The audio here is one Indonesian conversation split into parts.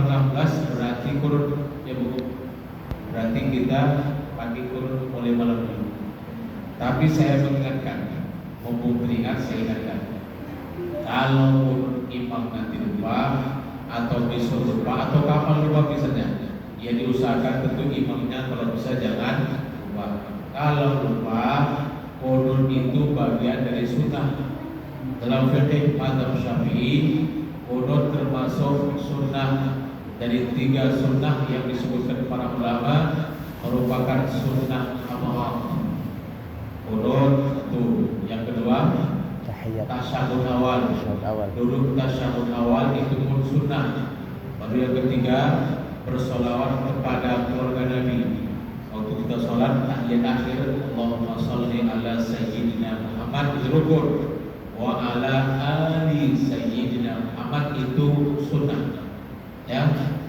16 berarti kurun ya Bu. Berarti kita pagi kurun mulai malam dulu. Tapi saya mengingatkan, mumpung teringat saya ingatkan, kalau imam nanti lupa atau besok lupa atau kapan lupa misalnya, ya diusahakan tentu imamnya kalau bisa jangan lupa. Kalau lupa, qunut itu bagian dari sunnah. Dalam fikih mazhab Syafi'i, qunut termasuk sunnah dari 3 sunnah yang disebutkan para ulama merupakan sunnah amal. Qunut itu yang kedua tasyahud awal. Duduk tasyahud awal itu pun sunnah. Lalu yang ketiga bersolawat kepada keluarga Nabi. Waktu kita sholat tahiyat akhir, Allahumma sholli ala sayyidina Muhammad itu rukun. Wa ala ali sayyidina Muhammad itu sunnah. Ya,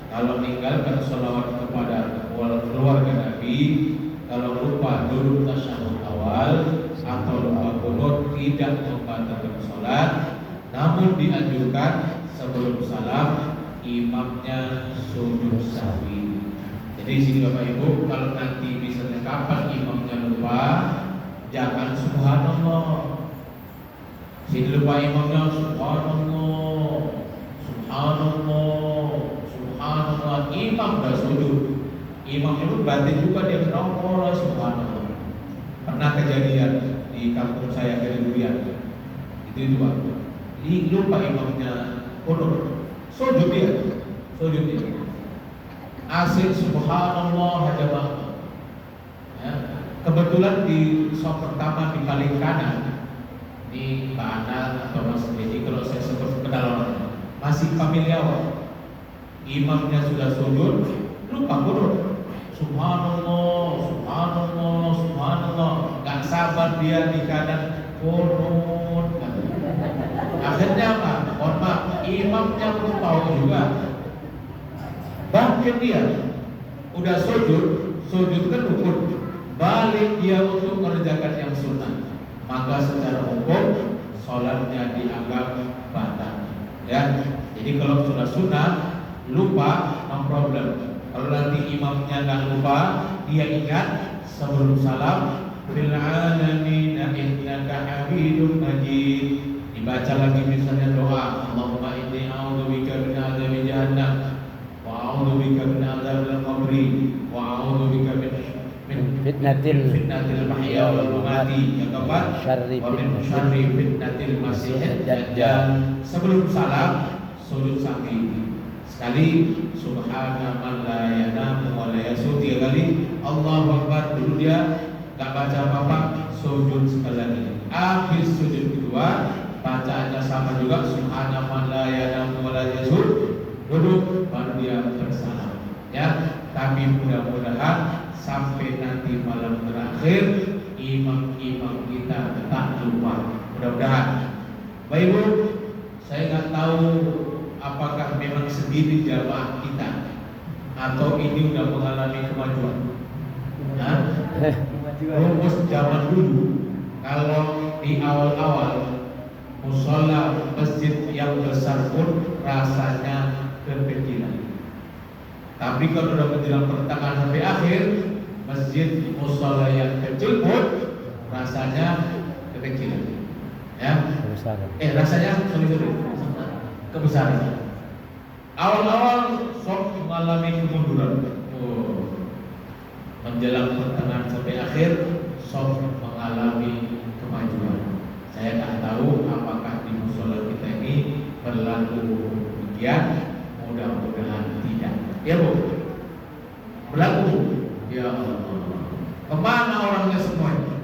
kalau meninggalkan sholawat kepada keluarga Nabi, kalau lupa duduk tasyahud awal atau lupa qunut tidak membatalkan sholat, namun dianjurkan sebelum salam imamnya sujud sahwi. Jadi sini Bapak Ibu, kalau nanti misalnya kapan imamnya lupa, jangan subhanallah. Sini lupa imamnya subhanallah, subhanallah, subhanallah. Imam sudah sujud, imamnya pun batin juga dia berdoa subhanallah. Pernah kejadian di kampung saya dari Durian, itu Pak. Lupa imamnya qunut, sujud dia. Asik subhanallah aja Bang. Ya. Kebetulan di shop pertama di paling kanan di kanan atau Mas Dedi kalau saya sebut pedalaman masih familiar. Imamnya sudah sujud, lupa qunut. Subhanallah, subhanallah, subhanallah. Gak sabar dia di kanan qunut. Akhirnya apa? Mohon maaf, imamnya pun tahu juga. Bangkit dia, udah sujud kan rukun. Balik dia untuk mengerjakan yang sunnah. Maka secara hukum sholatnya dianggap batal. Ya, jadi kalau sudah sunnah lupa, no problem. Kalau nanti imamnya nggak lupa, dia ingat sebelum salam, bil alamin innaka hamidum majid. Dibaca lagi misalnya doa, Allahumma inni a'udzubika min adzabi jahannam wa a'udzubika min adzabil qabri wa a'udzubika min fitnatil mahya wal mamati. Yang keempat, wa min syarri fitnatil masiihid dajjal. Sebelum salam sujud sahwi. Sekali subhana man la yanamu wa la yasud, 3 kali Allahu akbar. Dulu dia enggak baca apa-apa, sujud sekali lagi. Habis sujud kedua bacaannya sama juga subhana man la yanamu wa la yasud, duduk baru dia bersalam. Ya, tapi mudah-mudahan sampai nanti malam terakhir imam-imam kita tak lupa. Mudah-mudahan. Baik Bu, saya nggak tahu apakah memang segini jamaah kita atau ini udah mengalami kemajuan. Nah, rumus zaman dulu kalau di awal-awal musola masjid yang besar pun rasanya kekecilan. Tapi kalau udah menjelang pertengahan sampai akhir, masjid musola yang kecil pun rasanya kekecilan. Ya, rasanya kebesaran. Awal-awal sok mengalami kemunduran. Menjelang pertengahan sampai akhir sok mengalami kemajuan. Saya tak tahu apakah di musola kita ini berlaku demikian. Mudah-mudahan tidak. Ya Bu, berlaku. Ya Allah, kemana orangnya semuanya?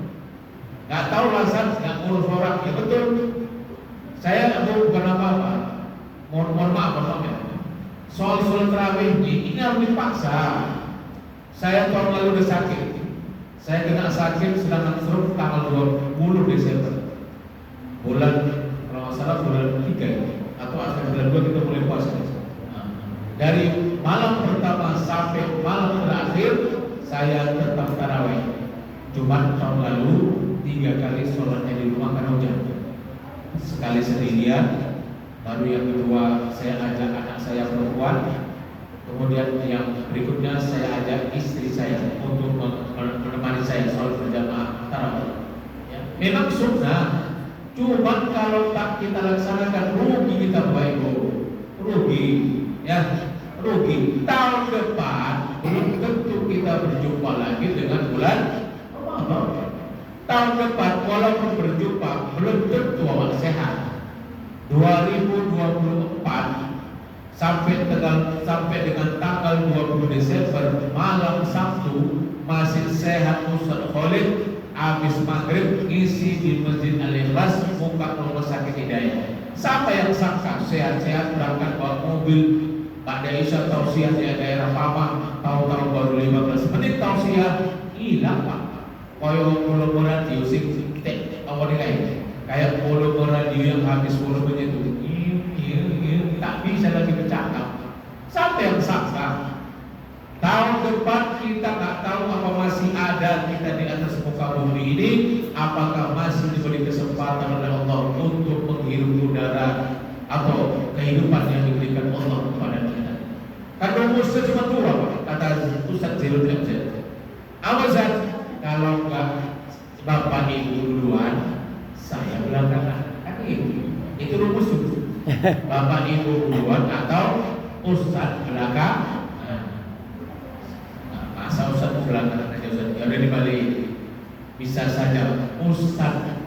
Gak tahu alasan, gak ngurus orang. Ya betul. Saya bukan apa-apa. Mohon maaf ya. Soal tarawih ini harus dipaksa. Saya tahun lalu udah sakit. Saya kena sakit sedangkan stroke tanggal 20 Desember. Bulan kalau nggak salah bulan 3 atau akhir bulan 2 kita mulai puasa. Dari malam pertama sampai malam terakhir saya tetap tarawih. Cuma tahun lalu 3 kali sholatnya di rumah karena hujan. Sekali sendirian, baru yang kedua saya ajak anak saya perempuan, Kemudian yang berikutnya saya ajak istri saya untuk menemani saya sholat berjamaah tarawih. Ya, memang sunnah, cuma kalau tak kita laksanakan rugi kita Bapak Ibu, rugi, ya rugi. Tahun depan belum tentu kita berjumpa lagi dengan bulan Ramadan. Tahun depan walaupun berjumpa belum tentu awak sehat. 2024 sampai dengan tanggal 20 Desember malam Sabtu masih sehat Ustaz Khalid, habis maghrib isi di Masjid Al-Ikhlas buka rumah sakit Hidayah. Siapa yang sangka sehat-sehat berangkat bawa mobil pada Isya tausiah di daerah Pamang, tahu-tahu baru 15 menit tausiah hilang Pak. Koyo volume radio sing tek awal lain. Kayak volume radio yang habis volumenya itu tak bisa lagi bercakap. Sampai yang sangka tahun depan kita nggak tahu apa masih ada kita di atas muka bumi ini, apakah masih diberi kesempatan oleh Allah untuk menghirup udara atau kehidupan yang diberikan Allah kepada kita. Kan rumusnya cuma dua Pak, kata Ustaz Zero Tremzer. Awazat, kalau nggak Bapak Ibu duluan, saya belakangan. Kan itu rumus itu. Bapak Ibu duluan atau Ustaz belakang. Nah, masa Ustaz belakangan aja Ustaz? Ya udah dibalik. Bisa saja Ustaz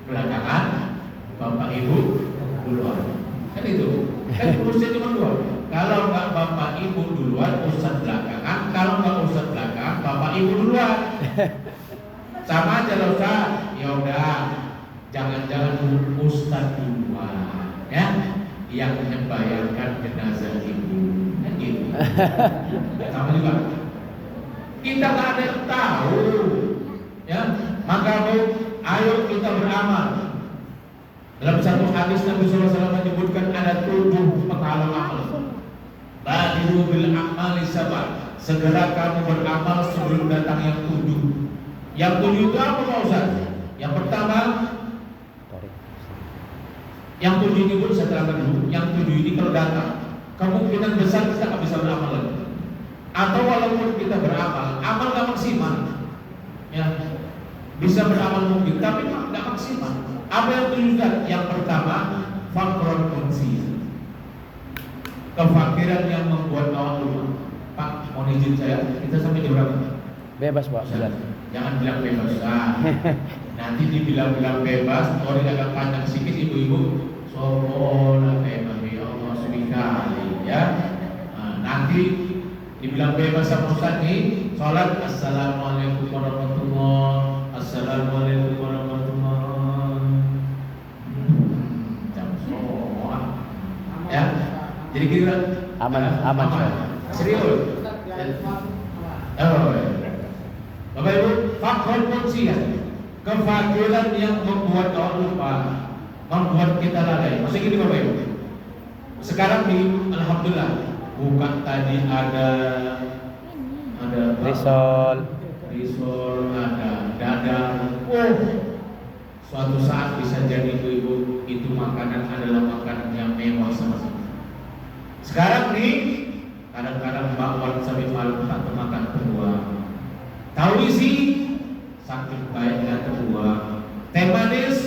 belakangan, Bapak Ibu duluan. Kan itu. Kan rumusnya cuma dua. Kalau nggak Bapak Ibu duluan, Ustaz belakangan. Kalau nggak Ustaz belakangan, Bapak Ibu duluan. Sama aja loh Ustaz. Ya udah, jangan-jangan Ustaz duluan, ya, yang membayarkan jenazah ibu. Kan gitu. Sama juga. Kita nggak ada yang tahu, ya. Maka ayo kita beramal. Dalam satu hadis Nabi SAW menyebutkan ada 7 penghalang amal. Badiru bil amali sabar. Segera kamu beramal sebelum datang yang 7. Yang 7 itu apa Pak Ustaz? Yang pertama, yang 7 ini pun saya terangkan dulu. Yang 7 ini kalau datang, kemungkinan besar kita nggak bisa beramal lagi. Atau walaupun kita beramal, amal nggak maksimal. Ya, bisa beramal mungkin, tapi nggak maksimal. Apa yang 7 kan? Yang pertama, fakron kunsi. Kefakiran yang membuat awak lupa. Pak, mau izin saya, kita sampai jam berapa? Bebas Pak. Jangan bilang bebas. Nanti dibilang-bilang bebas, orang agak panjang sedikit ibu-ibu. Soalnya bebas, ya Allah sekali, ya. Nanti dibilang bebas sama Ustaz nih, sholat assalamualaikum warahmatullahi, assalamualaikum warahmatullahi. Jam sholat, ya. Jadi kira aman. Serius. Oh, Bapak Ibu, faktor kunci ya. Kefakiran yang membuat awak lupa, membuat kita lalai. Maksudnya gini Bapak Ibu. Sekarang nih, alhamdulillah, bukan tadi ada risol, ada dadar. Oh, suatu saat bisa jadi ibu-ibu itu makanan adalah makanan yang mewah sama-sama. Sekarang nih, kadang-kadang bakwan sampai malam tak termakan berdua. Tahu isi, saking banyaknya terbuang. Teh manis,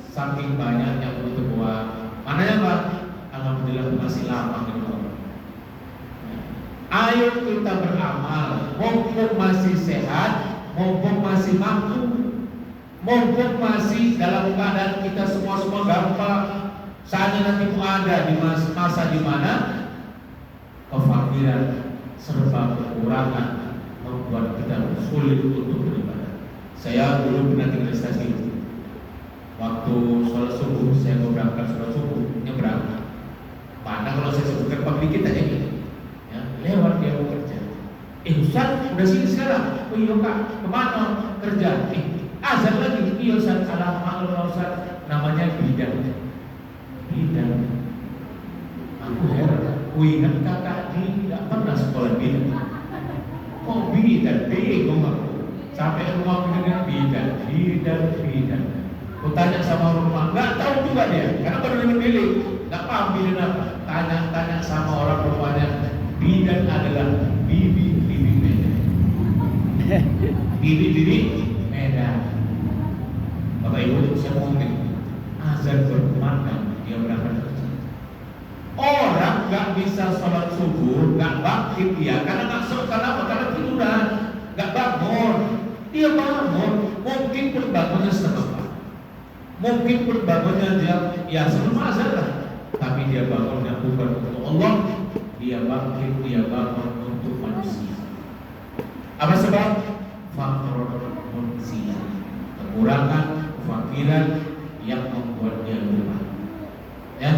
saking banyaknya terbuang. Mana yang Pak? Alhamdulillah masih lama gitu. Ayo kita beramal, mumpung masih sehat, mumpung masih mampu, mumpung masih dalam keadaan kita semua gampang. Saatnya nanti ada di masa di mana kefakiran serba kekurangan membuat kita sulit untuk beribadah. Saya dulu pernah tinggal di stasiun. Waktu sholat subuh, saya mau berangkat sholat subuh, nyebrang. Mana kalau saya sebutkan pabrik kita aja gitu, ya, lewat dia mau kerja. Ustaz, udah sini sekarang? Oh iya Kak, kemana kerja? Azan lagi. Iya Ustaz, alhamdulillah Ustaz, namanya bidan. Aku heran, ingat kakak tidak pernah sekolah bidan. Kok bidan? Bingung aku. Sampai rumah dengan bidan. Aku tanya sama rumah, nggak tahu juga dia, karena baru dengar bilik, nggak paham bidan apa. Tanya sama orang rumahnya, bidan ada Diri Medan. Bapak Ibu, saya mau ngomongin azan berkumandang dia berangkat kerja. Orang nggak bisa sholat subuh, nggak bangkit dia karena nggak sholat, karena tiduran, nggak bangun. Dia bangun, mungkin pun bangunnya setengah, mungkin pun bangunnya dia ya sebelum azan lah, tapi dia bangunnya bukan untuk Allah, dia bangkit, dia bangun untuk manusia. Apa sebab? Faktor manusia, kekurangan, kefakiran yang membuat dia lupa. Ya,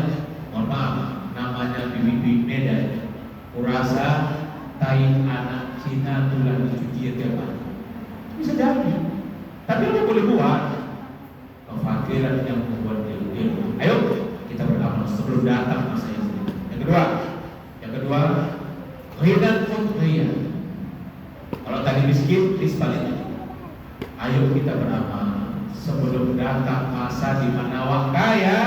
mohon maaf, namanya bibi Medan. Kurasa tai anak Cina tulang dicuci tiap hari. Bisa jadi. Tapi apa boleh buat? Kefakiran yang membuat dia lupa. Ayo kita beramal sebelum datang masa yang sulit. Yang kedua, ghinan ghaya. Kalau tadi miskin, sebaliknya. Ayo kita beramal sebelum datang masa di mana wah kaya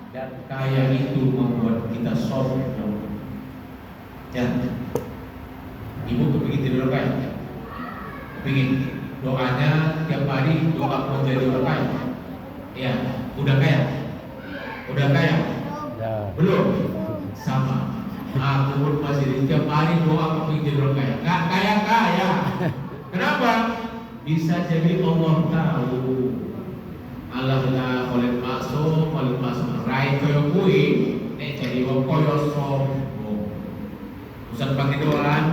dan kaya itu membuat kita sombong. Ya, ibu kepingin jadi orang kaya, kepingin doanya tiap hari doa menjadi orang kaya. Ya, udah kaya, Ya. belum sama. Aku pun masih tiap hari doa kepingin jadi orang kaya, nggak kaya. Kenapa? Bisa jadi Allah tahu. Allah lah oleh masuk rai koyo kui, nek jadi wong koyo sombong. Usah pakai doan.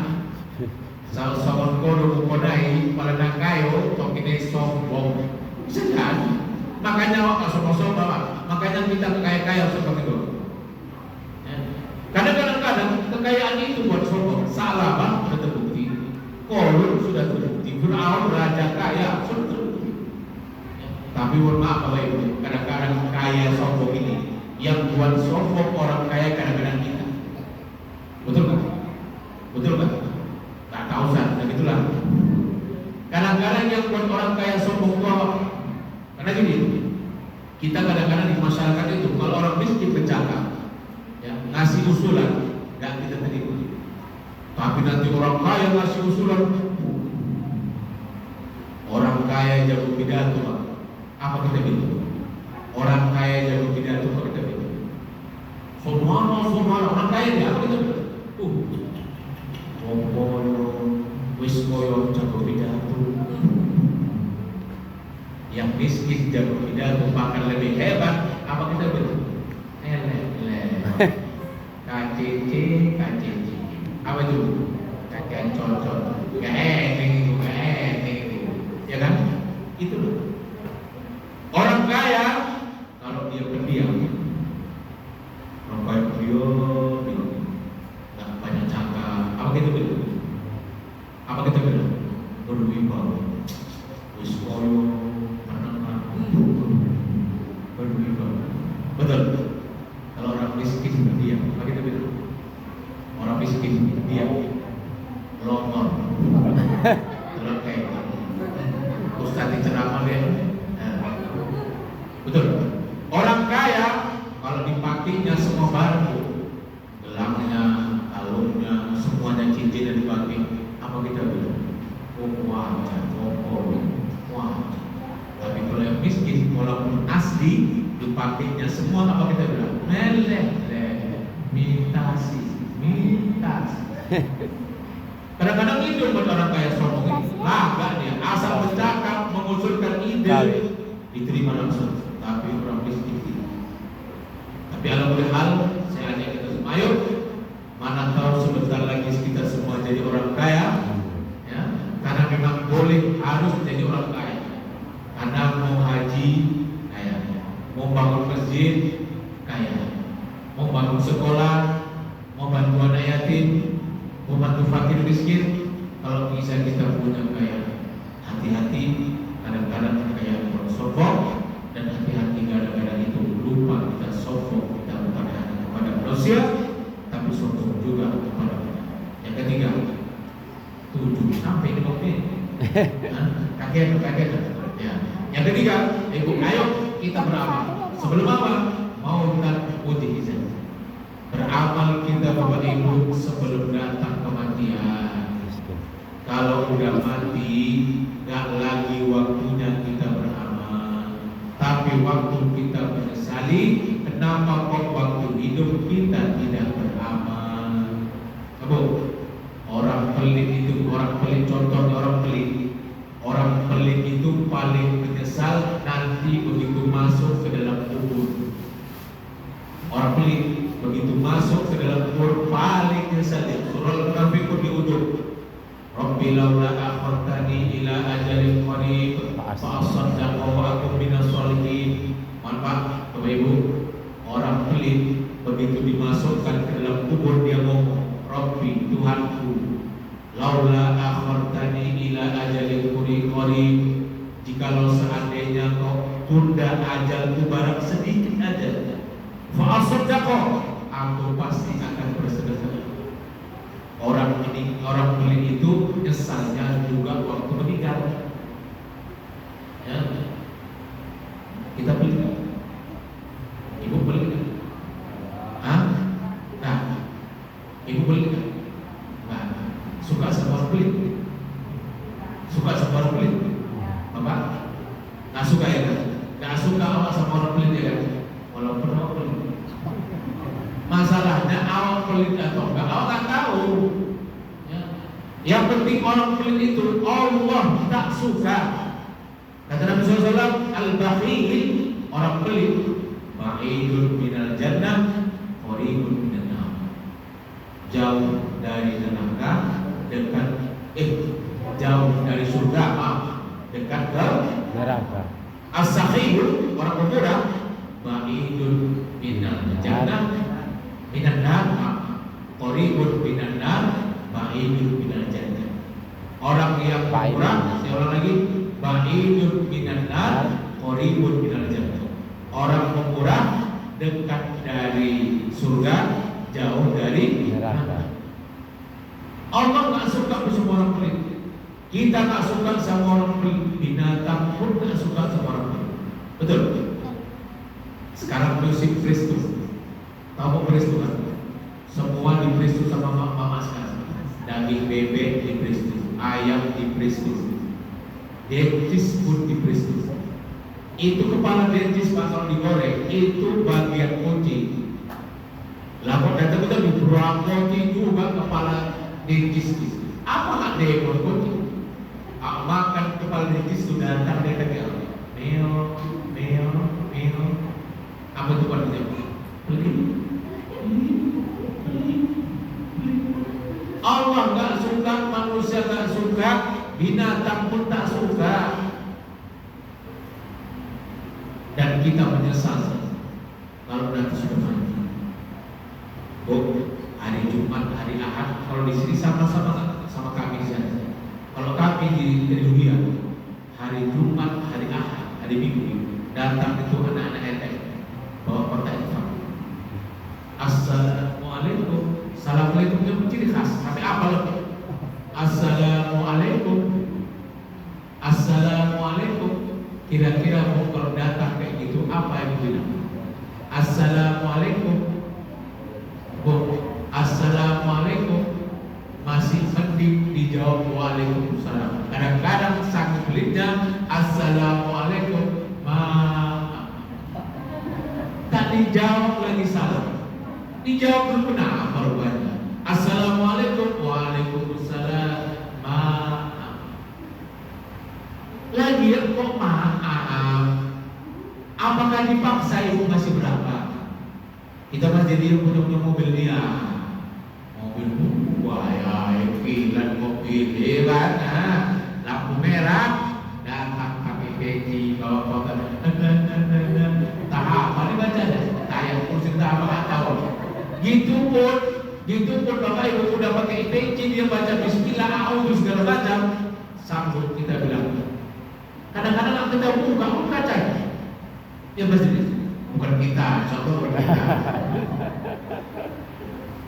Sawon kodo kodai pada nak kayo, tokine sombong. Bisa jadi. Makanya wak sombong, makanya kita kaya seperti itu. Kadang-kadang kekayaan itu buat sombong. Salah bang, sudah terbukti. Korun sudah terbukti. Fir'aun raja kaya sudah terbukti. Tapi mohon maaf Bapak Ibu, kadang-kadang kaya sombong ini yang buat sombong orang kaya kadang-kadang kita. Betul kan? Tak tahu sah, dan itulah. Kadang-kadang yang buat orang kaya sombong itu apa? Karena gini, kita kadang-kadang di masyarakat itu kalau orang miskin bercakap, ya, ngasih usulan, nggak kita terima. Tapi nanti orang kaya ngasih usulan, orang kaya jago pidato, apa kita gitu? Orang kaya jago pidato, apa kita gitu? Semua orang kaya dia apa kita gitu? Wis koyo jago pidato. Yang miskin jago pidato bahkan lebih hebat, apa kita gitu? KCC. Apa itu? Kajian cocok. Gak eneng, ya kan? Itu loh. Orang kaya kalau dia pendiam, orang kaya pendiam, nggak banyak cakap. Apa kita bilang? Berwibawa. Wis koyo menengah. Berwibawa. Betul. Kalau orang miskin pendiam, apa kita bilang? Orang miskin dia longor. Kalau kayak Ustaz di ceramah dia, betul. Orang kaya kalau dipakainya semua barang, gelangnya, kalungnya, semuanya cincin yang dipakai, apa kita bilang? Wajah. Tapi kalau yang miskin, walaupun asli dipakainya semua, apa kita bilang? Meleleh, mitasi. Kadang-kadang itu buat orang kaya sombong itu agak dia asal bercakap mengusulkan ide diterima langsung, tapi orang miskin tidak. Tapi ala boleh hal saya ajak kita semua, ayo mana tahu sebentar lagi kita semua jadi orang kaya, ya, karena memang boleh harus jadi orang kaya. Karena mau haji kaya, mau bangun masjid kaya, mau bangun sekolah, mau bantu anak yatim, mau bantu fakir miskin. Kalau bisa kita punya kaya, hati-hati. Kadang-kadang kaya orang sombong, dan hati-hati gara-gara itu lupa kita sombong, kita bukan hanya kepada manusia, tapi sombong juga kepada Allah. Yang ketiga, 7 sampai 5 menit. Kakek. Ya. Yang ketiga, ayo kita beramal. Sebelum apa? Mau kita uji izin. Beramal kita Bapak Ibu sebelum datang kematian. Kalau kalau udah mati, gak lagi waktunya kita beramal. Tapi waktu kita menyesali, kenapa kok waktu hidup kita tidak beramal? Kamu, orang pelit itu, contohnya orang pelit. Orang pelit itu paling menyesal nanti begitu masuk ke dalam kubur. Orang pelit begitu masuk ke dalam kubur paling menyesal. Surah Al-Munafiqun di ujung. Rabbi laula akhartani ila ajalin qarib fa asaddaqa wa akun minas sholihin. Manfaat Bapak Ibu, orang pelit begitu dimasukkan ke dalam kubur dia ngomong, Rabbi Tuhanku, laula akhartani ila ajalin qarib, jikalau seandainya kau tunda ajalku barang sedikit aja, fa asaddaqa, aku pasti akan bersedekah. Orang pelit itu nyesalnya juga waktu meninggal. Ya. Kita pelit kan? Ibu pelit kan? Hah? Nah, ibu pelit kan? Nah, suka sama orang pelit? Suka sama orang pelit? Bapak? Nggak suka ya kan? Nggak suka awak sama orang pelit ya kan? Walaupun awak pelit. Masalahnya awak pelit atau enggak, awak nggak tahu. Ya. Yang penting orang pelit itu Allah tak suka. Kata Nabi SAW, al-bakhil, orang pelit, ba'idun minal jannah, qaribun minan nar. Jauh dari neraka, jauh dari surga, dekat ke neraka. As-sakhiyun, orang pemurah, ba'idun minal jannah, minan nar, qaribun minan nar, ba'idun minal jannah. Orang yang pemurah, saya ulang lagi, ba'idun minan nar, qaribun minal jannah. Orang pemurah dekat dari surga, jauh dari neraka. Allah nggak suka sama orang pelit. Kita nggak suka sama orang pelit. Binatang pun nggak suka sama orang pelit. Betul? Sekarang musik Kristus, tahu Kristus kan? Semua di Kristus sama mama sekarang. Daging bebek di Kristus, ayam di Kristus, dentis pun di Kristus. Itu kepala dentis kalau digoreng, itu bagian kucing. Lapor datang kita di kucing juga kepala dentis. Apa hak demon kucing? Makan kepala dentis sudah datang dia kata, meo. Apa itu artinya? Allah nggak suka, manusia nggak suka, binatang pun tak suka. Dan kita menyesal kalau nanti sudah mati. Hari Jumat, hari Ahad, kalau di sini sama-sama kami saja. Kalau kami di dunia, hari Jumat, hari Ahad, hari Minggu, datang itu anak-anak etek bawa kotak infak. Assalamualaikum. Assalamualaikum itu ciri khas. Tapi apa lagi? Assalamualaikum. Assalamualaikum. Kira-kira kalau datang kayak gitu apa yang bilang? Assalamualaikum. Assalamualaikum. Masih mending dijawab waalaikumsalam. Kadang-kadang sangat pelitnya assalamualaikum. Tak dijawab lagi salam. Dijawab dulu kenapa rupanya? Assalamualaikum, waalaikumsalam. Lagi ya kok maaf. Apakah dipaksa ibu masih berapa? Kita masih dia punya mobil dia. Mobil buah ya, iklan mobil hebat, lampu merah, datang kami peci bawa kotak. Tahap mana baca dah? Tayang kursi tahap nggak tahu. Gitu pun Bapak Ibu udah pakai peci dia baca Bismillah, a'udzu segala macam, sambut kita bilang. Kadang-kadang kita buka kaca, ya masih bukan kita, contoh bukan kita.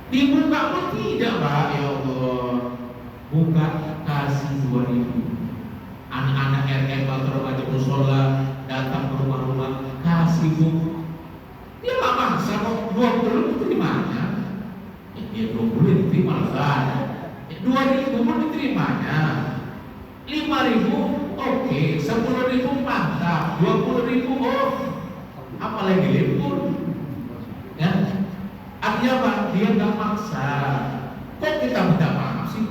Dibuka pun tidak, Pak. Ya Allah, buka kasih 2.000. Anak-anak RM atau remaja musola datang ke rumah-rumah kasih buku. Dia nggak maksa kok 20 itu di mana? Dia 20 diterima lah. 2.000 pun diterimanya. 5.000 oke, 10.000 mantap, 20.000 oh, apalagi libur, ya. Artinya apa? Dia nggak maksa. Kok kita minta maaf sih?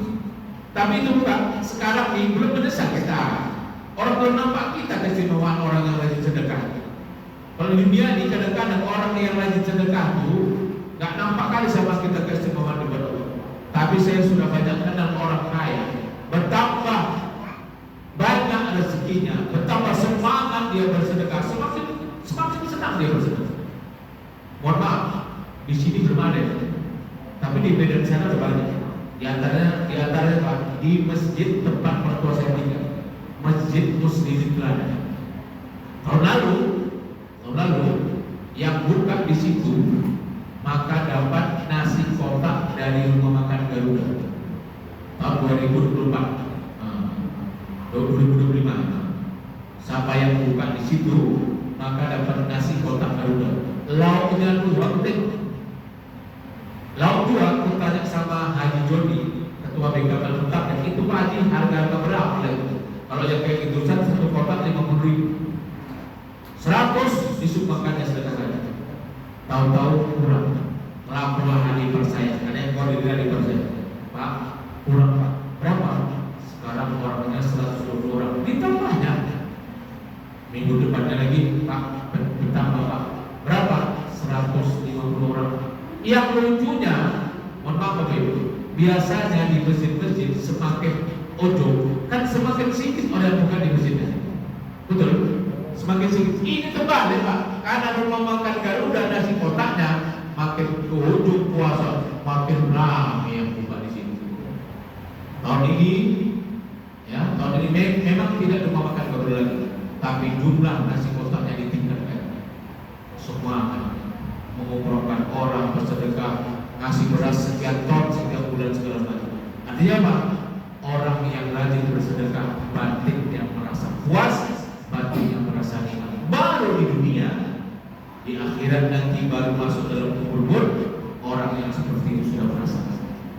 Tapi itu bukan sekarang nih belum mendesak kita. Orang belum nampak kita keistimewaan orang yang rajin sedekah. Kalau di dunia ini kadang-kadang orang yang rajin sedekah itu nggak nampak kali sama kita keistimewaan di bawah. Tapi saya sudah banyak kenal orang kaya, bertambah banyak rezekinya, bertambah semangat dia bersedekah, semakin senang dia bersedekah. Mohon maaf, di sini belum ada, tapi di Medan sana ada banyak. Di antaranya Pak, di masjid tempat mertua saya tinggal, Masjid Muslimin Belanda. Tahun lalu yang buka di situ maka dapat nasi kotak dari rumah makan Garuda tahun 2025. Siapa yang buka di situ maka dapat nasi kotak Garuda. Lauknya 2 penting. Lauk 2 aku tanya sama Haji Joni, ketua BKP Tetap, itu Pak Haji harga berapa? Kalau yang kayak gitu satu kotak 50.000, 100 disumbangkannya sedekah saja. Tahu-tahu kurang. Laporlah hari percaya, karena yang kau diberi percaya, Pak kurang Pak. Berapa? Sekarang orangnya 120 orang. Ditambahnya minggu depannya lagi Pak bertambah Pak. Berapa? 150 orang. Yang lucunya, mohon maaf Bapak Ibu, biasanya di masjid-masjid semakin ojo kan semakin sedikit orang yang buka di masjidnya. Betul? Semakin sedikit. Ini terbalik Pak, karena rumah makan Garuda nasi kotaknya makin ke ujung puasa makin ramai yang buka di sini. Tahun ini memang tidak rumah makan Garuda lagi, tapi jumlah nasi kotaknya ditingkatkan. Semua mengumpulkan orang bersedekah, ngasih beras sekian ton setiap bulan segala macam. Artinya apa? Orang yang rajin bersedekah, batin yang merasa puas, batin yang merasa nikmat. Baru di dunia, di akhirat nanti baru masuk dalam kubur, orang yang seperti itu sudah merasa.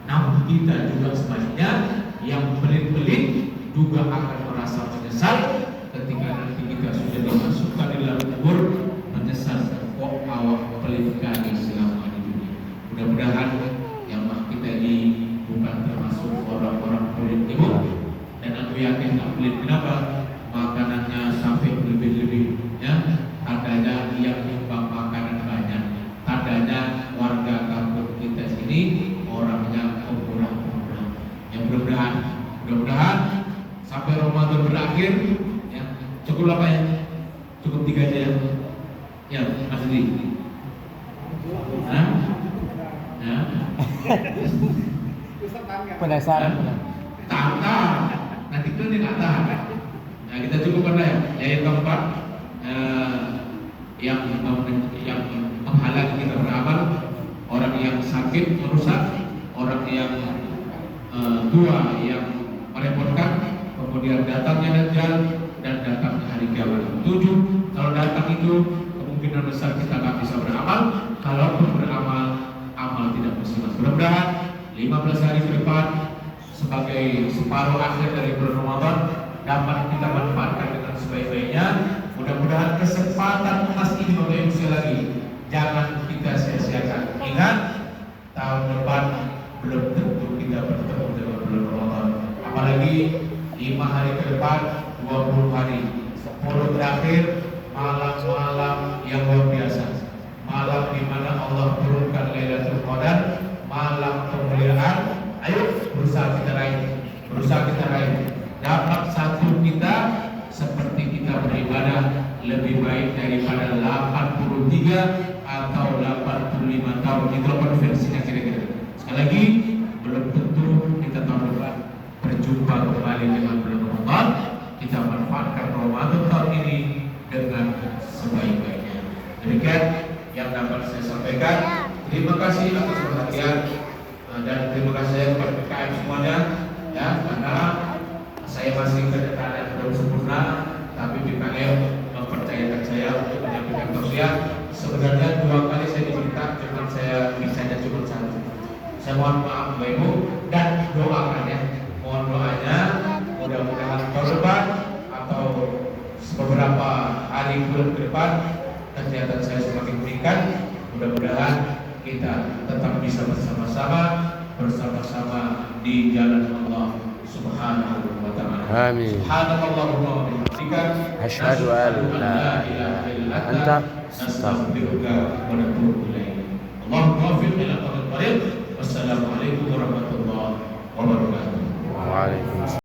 Namun kita juga sebaliknya, yang pelit-pelit juga akan merasa menyesal ketika nanti kita sudah dimasukkan di dalam kubur, menyesal kok awak pelit kali selama di dunia. Mudah-mudahan yang kita ini bukan termasuk orang-orang pelit itu, dan aku yakin tak pelit. Kenapa? Makanannya sampai lebih-lebih, ya. Tandanya yang nyumbang makanan banyak. Tandanya warga kampung kita sini orangnya pemurah-pemurah. Yang mudah-mudahan sampai Ramadan berakhir, ya. Cukup apa ya? Cukup 3 aja ya. Ya, Mas Didi. Hah? Ya. Penasaran. Tahan. Nanti kan dia nggak tahan. Nah, kita cukupkan ya. Yang keempat, yang menghalangi kita beramal, orang yang sakit merusak, orang yang tua yang merepotkan, kemudian datangnya Dajjal dan datangnya hari kiamat. 7, kalau datang itu kemungkinan besar kita nggak bisa beramal. Kalaupun beramal, amal tidak maksimal. Mudah-mudahan 15 hari ke depan sebagai separuh akhir dari bulan Ramadan dapat kita manfaatkan dengan sebaik-baiknya. Mudah-mudahan kesempatan emas ini Bapak Ibu sekali lagi jangan kita sia-siakan. Ingat, tahun depan belum tentu kita bertemu dengan bulan Ramadan. Apalagi 5 hari ke depan, 20 hari, 10 terakhir, malam-malam yang luar biasa. Malam di mana Allah turunkan Lailatul Qadar, malam kemuliaan. Ayo berusaha kita raih. Dapat satu kita seperti kita beribadah lebih baik daripada 83 atau 85 tahun. Itu konversinya kira-kira. Sekali lagi, belum tentu kita tahun depan berjumpa kembali dengan bulan Ramadan. Kita manfaatkan Ramadan tahun ini dengan sebaik-baiknya. Demikian yang dapat saya sampaikan. Terima kasih atas perhatian dan terima kasih kepada PKM semuanya, ya, karena saya masih kedatangan belum sempurna, tapi PKM mempercayakan saya untuk menyampaikan tausiah. Sebenarnya 2 kali saya diminta, cuma saya bisanya cuma 1. Saya mohon maaf Bapak Ibu dan doakan ya, mohon doanya mudah-mudahan hari bulan ke depan kesehatan saya semakin meningkat. Mudah-mudahan kita tetap bisa bersama-sama di jalan Allah Subhanahu wa ta'ala. Amin. Subhanallahumma wa bihamdika Asyhadu an la ilaha illa anta nastaghfiruka wa natubu ilaik. Allahumma waffiq ila tariq. Wassalamualaikum warahmatullahi wabarakatuh. Waalaikumsalam.